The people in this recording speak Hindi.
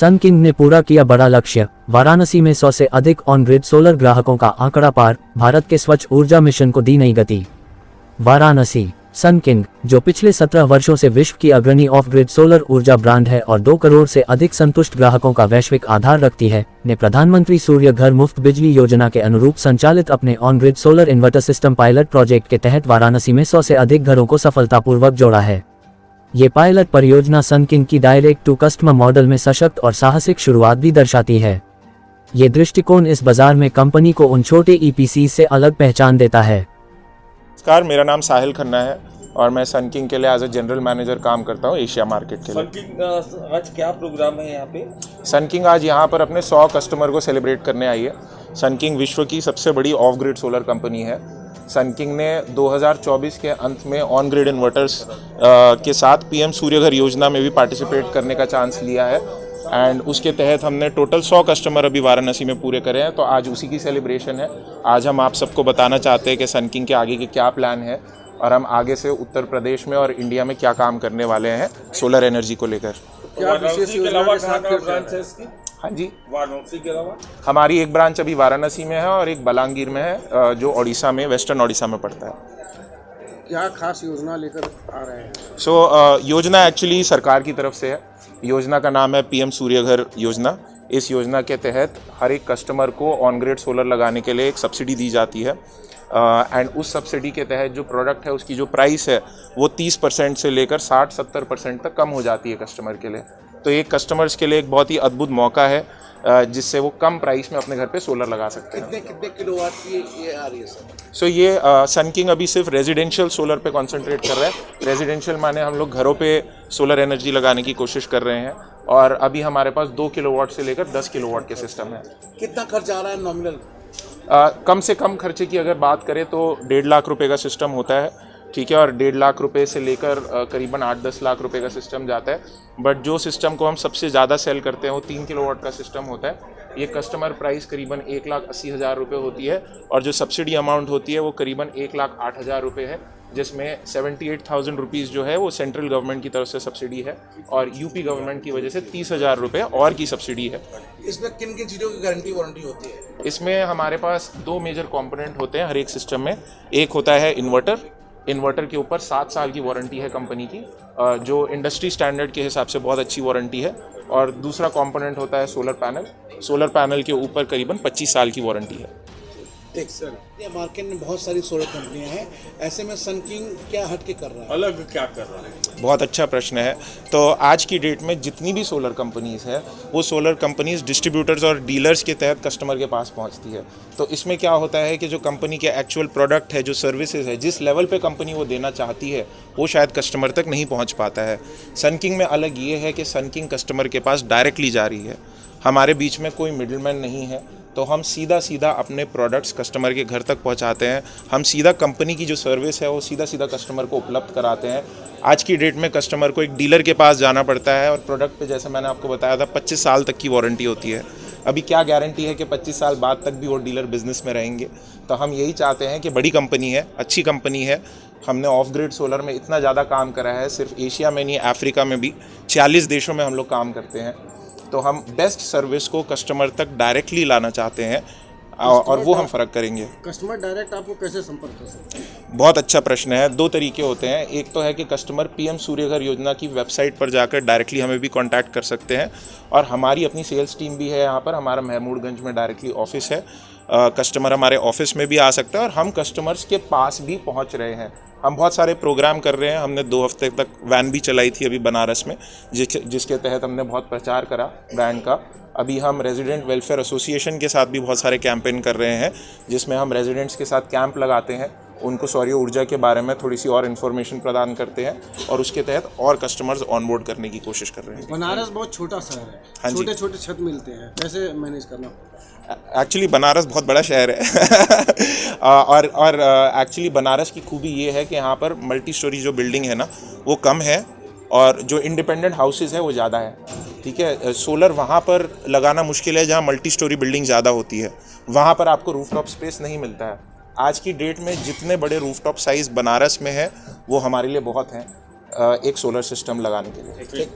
सन किंग ने पूरा किया बड़ा लक्ष्य। वाराणसी में 100 से अधिक ऑन ग्रिड सोलर ग्राहकों का आंकड़ा पार। भारत के स्वच्छ ऊर्जा मिशन को दी नई गति। वाराणसी। सन किंग, जो पिछले 17 वर्षों से विश्व की अग्रणी ऑफ ग्रिड सोलर ऊर्जा ब्रांड है और 2 करोड़ से अधिक संतुष्ट ग्राहकों का वैश्विक आधार रखती है, ने प्रधानमंत्री सूर्य घर मुफ्त बिजली योजना के अनुरूप संचालित अपने on grid solar inverter system pilot project के तहत वाराणसी में 100 से अधिक घरों को सफलतापूर्वक जोड़ा है। ये पायलट परियोजना सन किंग की डायरेक्ट टू कस्टमर मॉडल में सशक्त और साहसिक शुरुआत भी दर्शाती है। ये दृष्टिकोण इस बाजार में कंपनी को उन छोटे ईपीसी से अलग पहचान देता है। नमस्कार, मेरा नाम साहिल खन्ना है और मैं सन किंग के लिए एज ए जनरल मैनेजर काम करता हूँ एशिया मार्केट के लिए। सन किंग आज क्या प्रोग्राम है यहाँ पे? सन किंग आज यहाँ पर अपने 100 कस्टमर को सेलिब्रेट करने आई है। सन किंग विश्व की सबसे बड़ी ऑफ ग्रिड सोलर कंपनी है। सन किंग ने 2024 के अंत में ऑन ग्रिड इन्वर्टर्स के साथ पीएम सूर्य घर योजना में भी पार्टिसिपेट करने का चांस लिया है एंड उसके तहत हमने टोटल 100 कस्टमर अभी वाराणसी में पूरे करे हैं। तो आज उसी की सेलिब्रेशन है। आज हम आप सबको बताना चाहते हैं कि सन किंग के आगे के क्या प्लान है और हम आगे से उत्तर प्रदेश में और इंडिया में क्या काम करने वाले हैं सोलर एनर्जी को लेकर। क्या विशेष योजना के साथ ब्रांच है इसकी? हाँ जी, वाराणसी के अलावा हमारी एक ब्रांच अभी वाराणसी में है और एक बलांगीर में है, जो ओडिशा में, वेस्टर्न ओडिशा में पड़ता है। क्या खास योजना लेकर आ रहे हैं? योजना एक्चुअली सरकार की तरफ से है। योजना का नाम है पीएम सूर्य घर योजना। इस योजना के तहत हर एक कस्टमर को ऑन ग्रिड सोलर लगाने के लिए एक सब्सिडी दी जाती है एंड उस सब्सिडी के तहत जो प्रोडक्ट है उसकी जो प्राइस है वो 30% से लेकर 60-70% तक कम हो जाती है कस्टमर के लिए। तो एक कस्टमर्स के लिए एक बहुत ही अद्भुत मौका है जिससे वो कम प्राइस में अपने घर पे सोलर लगा सकते हैं। कितने किलोवाट की ये आ रही है सर? ये सन किंग अभी सिर्फ रेजिडेंशियल सोलर पे कंसंट्रेट कर रहा है। रेजिडेंशियल माने हम लोग घरों पे सोलर एनर्जी लगाने की कोशिश कर रहे हैं और अभी हमारे पास 2 किलोवाट से लेकर 10 किलोवाट के सिस्टम है। कितना खर्च आ रहा है नॉमिनल? कम से कम खर्चे की अगर बात करें तो 1.5 लाख रुपए का सिस्टम होता है, ठीक है, और 1.5 लाख रुपए से लेकर करीबन 8-10 लाख रुपए का सिस्टम जाता है। बट जो सिस्टम को हम सबसे ज़्यादा सेल करते हैं वो 3 किलोवाट का सिस्टम होता है। ये कस्टमर प्राइस करीबन 1,80,000 रुपये होती है और जो सब्सिडी अमाउंट होती है वो करीबन 1,08,000 रुपये है, जिसमें 78,000 रुपीज़ जो है वो सेंट्रल गवर्नमेंट की तरफ से सब्सिडी है और यूपी गवर्नमेंट की वजह से 30,000 रुपये और की सब्सिडी है। इसमें किन किन चीज़ों की गारंटी वारंटी होती है? इसमें हमारे पास 2 मेजर कंपोनेंट होते हैं हर एक सिस्टम में। एक होता है इन्वर्टर के ऊपर 7 साल की वारंटी है कंपनी की, जो इंडस्ट्री स्टैंडर्ड के हिसाब से बहुत अच्छी वारंटी है। और दूसरा कंपोनेंट होता है सोलर पैनल के ऊपर करीबन 25 साल की वारंटी है। ठीक सर, ये मार्केट में बहुत सारी सोलर कंपनियां हैं, ऐसे में सन किंग क्या हटके कर रहा है, अलग क्या कर रहा है? बहुत अच्छा प्रश्न है। तो आज की डेट में जितनी भी सोलर कंपनीज़ है वो सोलर कंपनीज़ डिस्ट्रीब्यूटर्स और डीलर्स के तहत कस्टमर के पास पहुंचती है। तो इसमें क्या होता है कि जो कंपनी के एक्चुअल प्रोडक्ट है, जो सर्विसेज है, जिस लेवल पे कंपनी वो देना चाहती है वो शायद कस्टमर तक नहीं पहुँच पाता है। सन किंग में अलग ये है कि सन किंग कस्टमर के पास डायरेक्टली जा रही है, हमारे बीच में कोई मिडलमैन नहीं है। तो हम सीधा अपने प्रोडक्ट्स कस्टमर के घर तक पहुंचाते हैं। हम सीधा कंपनी की जो सर्विस है वो सीधा कस्टमर को उपलब्ध कराते हैं। आज की डेट में कस्टमर को एक डीलर के पास जाना पड़ता है और प्रोडक्ट पे, जैसे मैंने आपको बताया था, 25 साल तक की वारंटी होती है। अभी क्या गारंटी है कि 25 साल बाद तक भी वो डीलर बिजनेस में रहेंगे? तो हम यही चाहते हैं कि बड़ी कंपनी है, अच्छी कंपनी है। हमने ऑफ ग्रिड सोलर में इतना ज़्यादा काम करा है, सिर्फ एशिया में नहीं, अफ्रीका में भी 40 देशों में हम लोग काम करते हैं। तो हम बेस्ट सर्विस को कस्टमर तक डायरेक्टली लाना चाहते हैं और वो हम फ़र्क करेंगे। कस्टमर डायरेक्ट आपको कैसे संपर्क कर सकते हैं? बहुत अच्छा प्रश्न है। 2 तरीके होते हैं। एक तो है कि कस्टमर पीएम सूर्य घर योजना की वेबसाइट पर जाकर डायरेक्टली हमें भी कांटेक्ट कर सकते हैं और हमारी अपनी सेल्स टीम भी है यहाँ पर। हमारा महमूदगंज में डायरेक्टली ऑफिस है। कस्टमर हमारे ऑफिस में भी आ सकता है और हम कस्टमर्स के पास भी पहुँच रहे हैं। हम बहुत सारे प्रोग्राम कर रहे हैं। हमने 2 हफ्ते तक वैन भी चलाई थी अभी बनारस में, जिसके तहत हमने बहुत प्रचार करा ब्रांड का। अभी हम रेजिडेंट वेलफेयर एसोसिएशन के साथ भी बहुत सारे कैंपेन कर रहे हैं, जिसमें हम रेजिडेंट्स के साथ कैंप लगाते हैं, उनको सौर ऊर्जा के बारे में थोड़ी सी और इन्फॉर्मेशन प्रदान करते हैं और उसके तहत और कस्टमर्स ऑनबोर्ड करने की कोशिश कर रहे हैं। बनारस बहुत छोटा शहर है, हाँ, छोटे छत मिलते हैं, कैसे मैनेज करना? एक्चुअली बनारस बहुत बड़ा शहर है और एक्चुअली बनारस की खूबी ये है कि यहाँ पर मल्टी स्टोरी जो बिल्डिंग है ना वो कम है और जो इंडिपेंडेंट हाउसेज है वो ज़्यादा है, ठीक है। सोलर वहाँ पर लगाना मुश्किल है जहाँ मल्टी स्टोरी बिल्डिंग ज़्यादा होती है, वहाँ पर आपको रूफटॉप स्पेस नहीं मिलता है। आज की डेट में जितने बड़े रूफटॉप साइज़ बनारस में है वो हमारे लिए बहुत हैं एक सोलर सिस्टम लगाने के लिए।